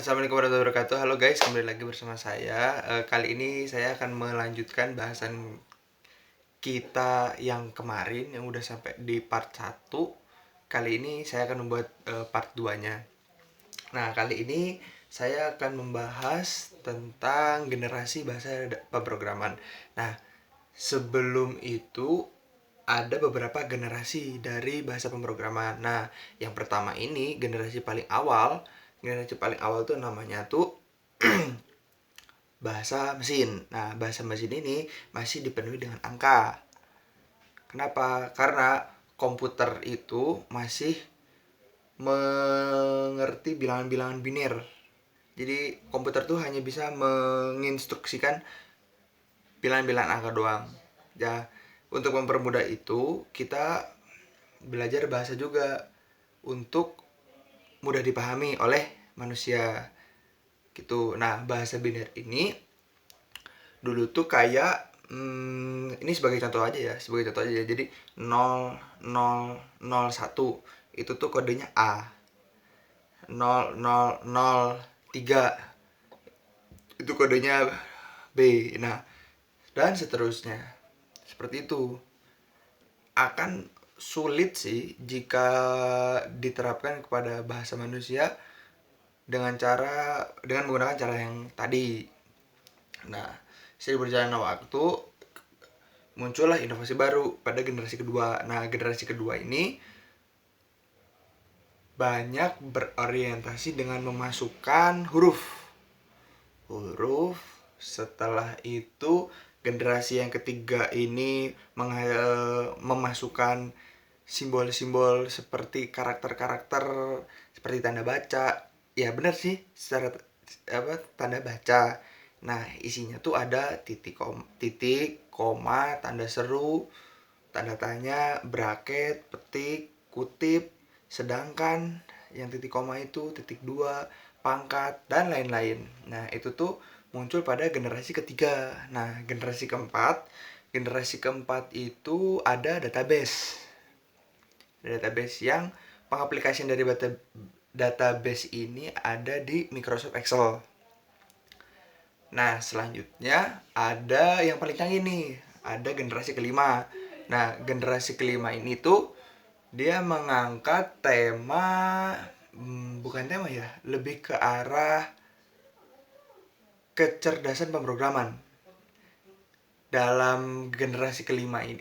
Assalamualaikum warahmatullahi wabarakatuh. Halo guys, kembali lagi bersama saya. Kali ini saya akan melanjutkan bahasan kita yang kemarin yang udah sampai di part 1. Kali ini saya akan membuat part 2-nya. Nah, kali ini saya akan membahas tentang generasi bahasa pemrograman. Nah, sebelum itu ada beberapa generasi dari bahasa pemrograman. Nah, yang pertama ini generasi paling awal. Generasi paling awal tuh namanya tuh bahasa mesin. Nah, bahasa mesin ini masih dipenuhi dengan angka. Kenapa? Karena komputer itu masih mengerti bilangan-bilangan biner. Jadi komputer tuh hanya bisa menginstruksikan bilangan-bilangan angka doang. Ya, untuk mempermudah itu kita belajar bahasa juga untuk mudah dipahami oleh manusia gitu. Nah, bahasa biner ini dulu tuh kayak ini sebagai contoh aja ya, Jadi 0001 itu tuh kodenya A. 0003 itu kodenya B. Nah, dan seterusnya. Seperti itu. Akan sulit sih jika diterapkan kepada bahasa manusia dengan menggunakan cara yang tadi. Nah, seiring berjalannya waktu muncullah inovasi baru pada generasi kedua. Nah, generasi kedua ini banyak berorientasi dengan memasukkan huruf. Setelah itu generasi yang ketiga ini memasukkan simbol-simbol seperti karakter-karakter seperti tanda baca. Ya benar sih, secara tanda baca. Nah, isinya tuh ada titik, koma, tanda seru, tanda tanya, braket, petik, kutip, sedangkan yang titik koma itu titik dua, pangkat, dan lain-lain. Nah, itu tuh muncul pada generasi ketiga. Nah, generasi keempat itu ada database. Database yang pengaplikasian dari database ini ada di Microsoft Excel. Nah, selanjutnya ada yang paling canggih nih, ada generasi kelima. Nah, generasi kelima ini tuh dia mengangkat tema, bukan tema ya, lebih ke arah kecerdasan pemrograman. Dalam generasi kelima ini,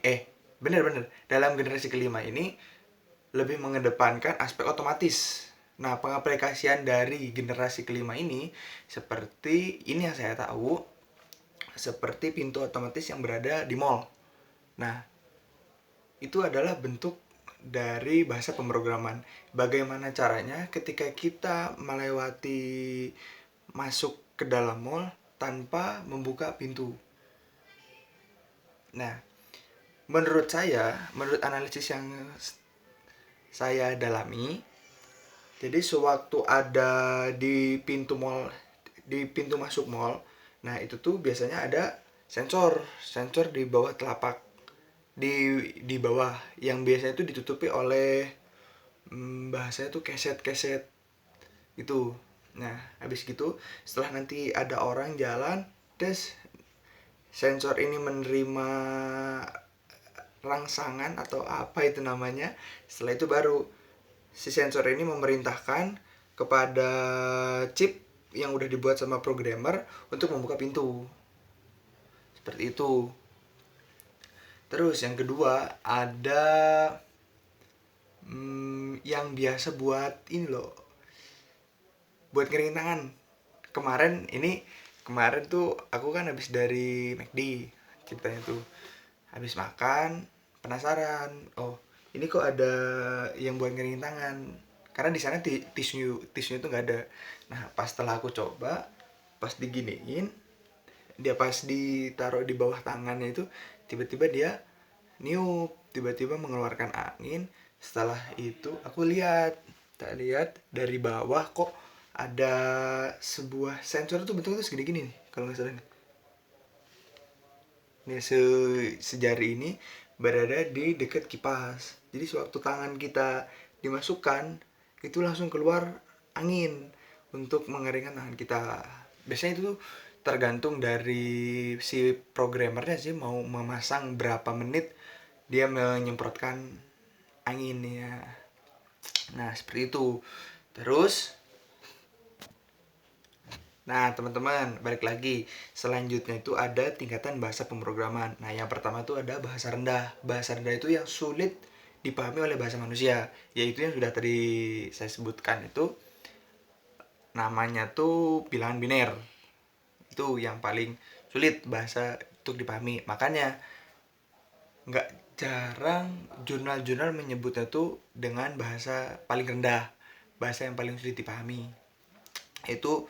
dalam generasi kelima ini lebih mengedepankan aspek otomatis. Nah, pengaplikasian dari generasi kelima ini seperti ini yang saya tahu, seperti pintu otomatis yang berada di mall. Nah, itu adalah bentuk dari bahasa pemrograman. Bagaimana caranya ketika kita masuk ke dalam mall tanpa membuka pintu. Nah, menurut analisis yang saya dalami, jadi sewaktu ada di pintu masuk mall, nah itu tuh biasanya ada sensor di bawah telapak, di bawah, yang biasanya itu ditutupi oleh bahasanya tuh keset itu. Nah, habis gitu setelah nanti ada orang jalan, sensor ini menerima rangsangan atau apa itu namanya. Setelah itu baru si sensor ini memerintahkan kepada chip yang udah dibuat sama programmer untuk membuka pintu. Seperti itu. Terus yang kedua ada yang biasa buat ini loh, buat ngering tangan. Kemarin tuh aku kan habis dari McD, ceritanya tuh habis makan, penasaran, oh ini kok ada yang buat ngering tangan, karena di sana tisu itu nggak ada. Nah, pas setelah aku coba, pas diginiin, dia pas ditaruh di bawah tangannya itu, tiba-tiba dia tiba-tiba mengeluarkan angin. Setelah itu aku lihat dari bawah kok ada sebuah sensor tuh bentuknya tuh segede gini nih, kalau nggak salah nih. Sejari ini berada di dekat kipas. Jadi sewaktu tangan kita dimasukkan, itu langsung keluar angin. untuk mengeringkan tangan kita. Biasanya itu tuh tergantung dari si programmernya sih, mau memasang berapa menit dia menyemprotkan angin ya. Nah, seperti itu. Terus, nah teman-teman, balik lagi. Selanjutnya itu ada tingkatan bahasa pemrograman. Nah, yang pertama itu ada bahasa rendah. Bahasa rendah itu yang sulit dipahami oleh bahasa manusia, yaitu yang sudah tadi saya sebutkan itu, namanya tuh bilangan biner. Itu yang paling sulit bahasa untuk dipahami. Makanya nggak jarang jurnal-jurnal menyebutnya tuh dengan bahasa paling rendah, bahasa yang paling sulit dipahami. Itu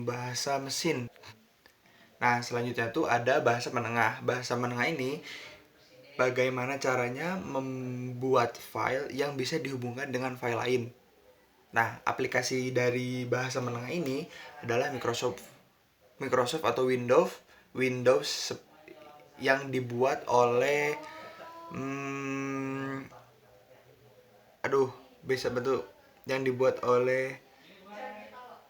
bahasa mesin. Nah, selanjutnya tuh ada bahasa menengah. Bahasa menengah ini bagaimana caranya membuat file yang bisa dihubungkan dengan file lain. Nah, aplikasi dari bahasa menengah ini adalah Microsoft atau Windows yang dibuat oleh aduh, bisa betul, yang dibuat oleh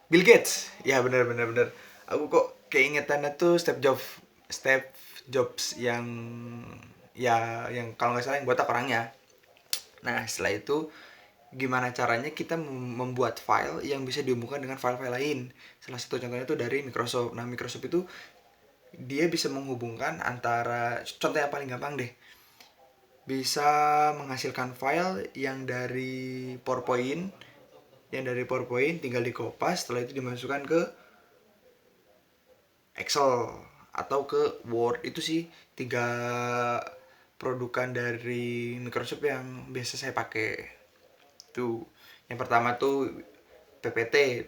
Bill Gates. Ya, benar benar benar. Aku kok keingetannya tuh Steve Jobs yang, ya, yang kalau nggak salah yang botak orangnya. Nah, setelah itu gimana caranya kita membuat file yang bisa dihubungkan dengan file-file lain. Salah satu contohnya itu dari Microsoft. Nah, Microsoft itu dia bisa menghubungkan antara, contoh yang paling gampang deh, bisa menghasilkan file yang dari PowerPoint tinggal dikopas, setelah itu dimasukkan ke Excel atau ke Word. Itu sih 3 produkan dari Microsoft yang biasa saya pakai. Tuh, yang pertama tuh PPT,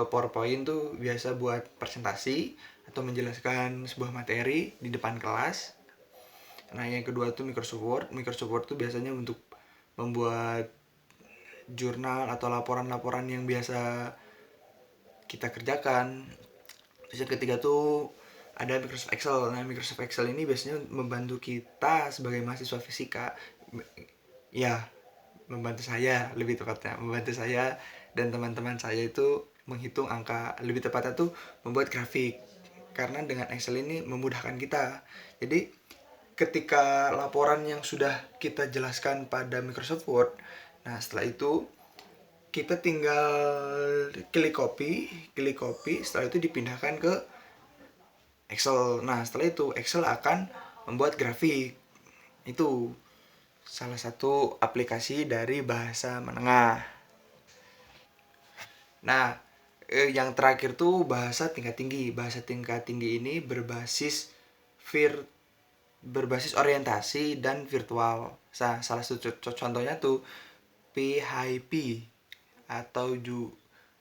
PowerPoint tuh biasa buat presentasi atau menjelaskan sebuah materi di depan kelas. Nah, yang kedua tuh Microsoft Word. Microsoft Word tuh biasanya untuk membuat jurnal atau laporan-laporan yang biasa kita kerjakan. Terus yang ketiga tuh ada Microsoft Excel. Nah, Microsoft Excel ini biasanya membantu kita sebagai mahasiswa fisika, ya, membantu saya dan teman-teman saya itu menghitung angka, lebih tepatnya tuh membuat grafik. Karena dengan Excel ini memudahkan kita. Jadi ketika laporan yang sudah kita jelaskan pada Microsoft Word, nah setelah itu kita tinggal klik copy, setelah itu dipindahkan ke Excel. Nah, setelah itu Excel akan membuat grafik. Itu salah satu aplikasi dari bahasa menengah. Nah, yang terakhir tuh bahasa tingkat tinggi. Bahasa tingkat tinggi ini berbasis orientasi dan virtual. Salah satu contohnya tuh PHP atau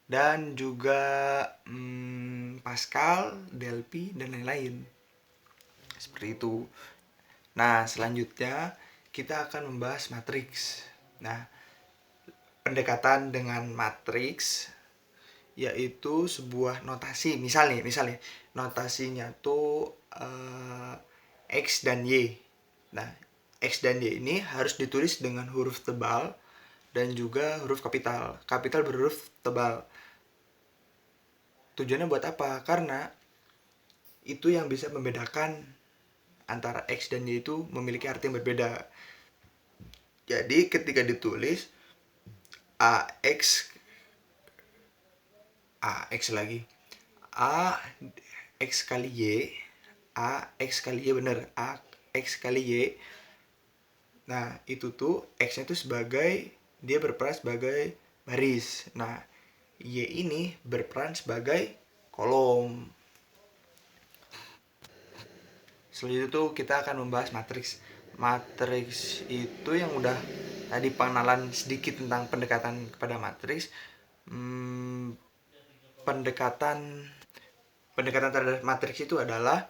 dan juga Pascal, Delphi dan lain-lain. Seperti itu. Nah, selanjutnya kita akan membahas matriks. Nah, pendekatan dengan matriks yaitu sebuah notasi. Misalnya notasinya tuh X dan Y. Nah, X dan Y ini harus ditulis dengan huruf tebal dan juga huruf kapital. Kapital berhuruf tebal. Tujuannya buat apa? Karena itu yang bisa membedakan antara X dan Y itu memiliki arti yang berbeda. Jadi ketika ditulis AX lagi, AX kali Y, AX kali Y, bener, AX kali Y. Nah, itu tuh X-nya tuh dia berperan sebagai baris. Nah, Y ini berperan sebagai kolom. Selanjutnya tuh kita akan membahas matriks. Matriks itu yang udah tadi pengenalan sedikit tentang pendekatan kepada matriks. Pendekatan terhadap matriks itu adalah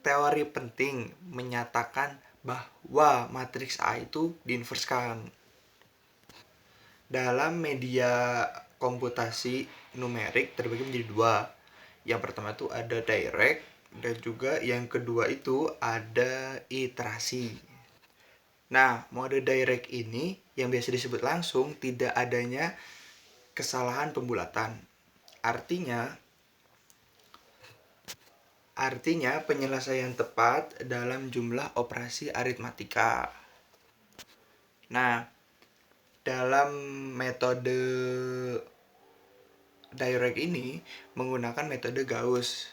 teori penting menyatakan bahwa matriks A itu diinverskan. Dalam media komputasi numerik terbagi menjadi 2. Yang pertama itu ada direct dan juga yang kedua itu ada iterasi. Nah, mode direct ini yang biasa disebut langsung tidak adanya kesalahan pembulatan. Artinya penyelesaian tepat dalam jumlah operasi aritmatika. Nah, dalam metode direct ini menggunakan metode Gauss.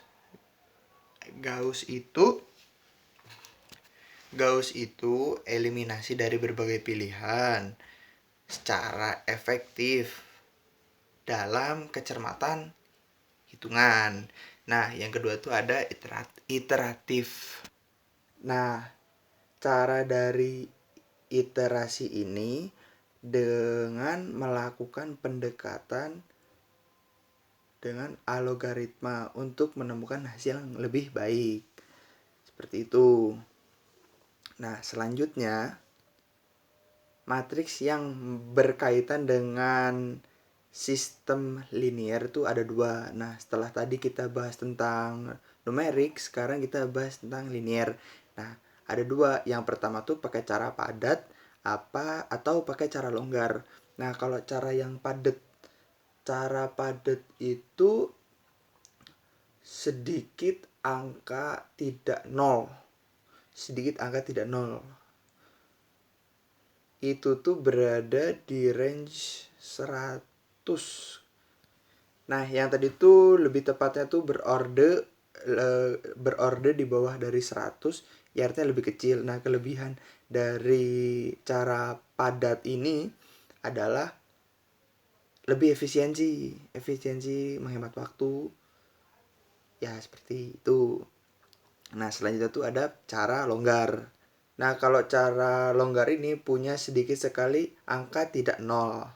Gauss itu eliminasi dari berbagai pilihan secara efektif dalam kecermatan hitungan. Nah, yang kedua tuh ada iteratif. Nah, cara dari iterasi ini dengan melakukan pendekatan dengan algoritma untuk menemukan hasil yang lebih baik. Seperti itu. Nah, selanjutnya matriks yang berkaitan dengan sistem linear itu ada dua. Nah, setelah tadi kita bahas tentang numerik, sekarang kita bahas tentang linear. Nah, ada dua. Yang pertama tuh pakai cara padat atau pakai cara longgar. Nah, kalau cara padat itu sedikit angka tidak nol. Itu tuh berada di range 100. Nah, yang tadi tuh lebih tepatnya tuh berorder di bawah dari 100, ya artinya lebih kecil. Nah, kelebihan dari cara padat ini adalah lebih efisiensi menghemat waktu. Ya, seperti itu. Nah, selanjutnya tuh ada cara longgar. Nah, kalau cara longgar ini punya sedikit sekali angka tidak nol.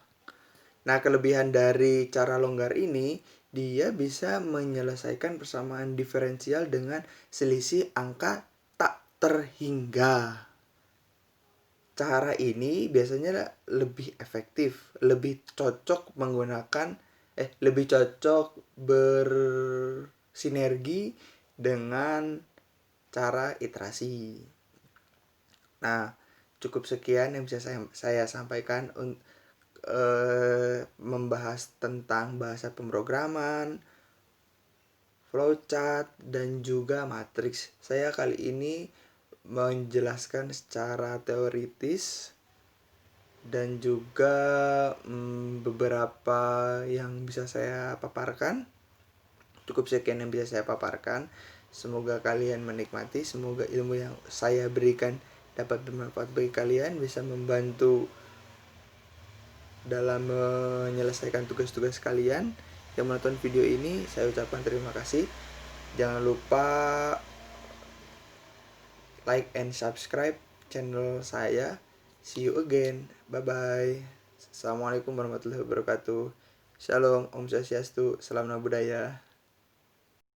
Nah, kelebihan dari cara longgar ini, dia bisa menyelesaikan persamaan diferensial dengan selisih angka tak terhingga. Cara ini biasanya lebih efektif, lebih cocok bersinergi dengan cara iterasi. Nah, cukup sekian yang bisa saya sampaikan membahas tentang bahasa pemrograman, flowchart, dan juga matriks. Saya kali ini menjelaskan secara teoritis dan juga beberapa yang bisa saya paparkan. Cukup sekian yang bisa saya paparkan. Semoga kalian menikmati, semoga ilmu yang saya berikan dapat bermanfaat bagi kalian, bisa membantu dalam menyelesaikan tugas-tugas kalian. Yang menonton video ini, saya ucapkan terima kasih. Jangan lupa like and subscribe channel saya. See you again. Bye bye. Assalamualaikum warahmatullahi wabarakatuh. Shalom, Om Swastiastu, salam budaya.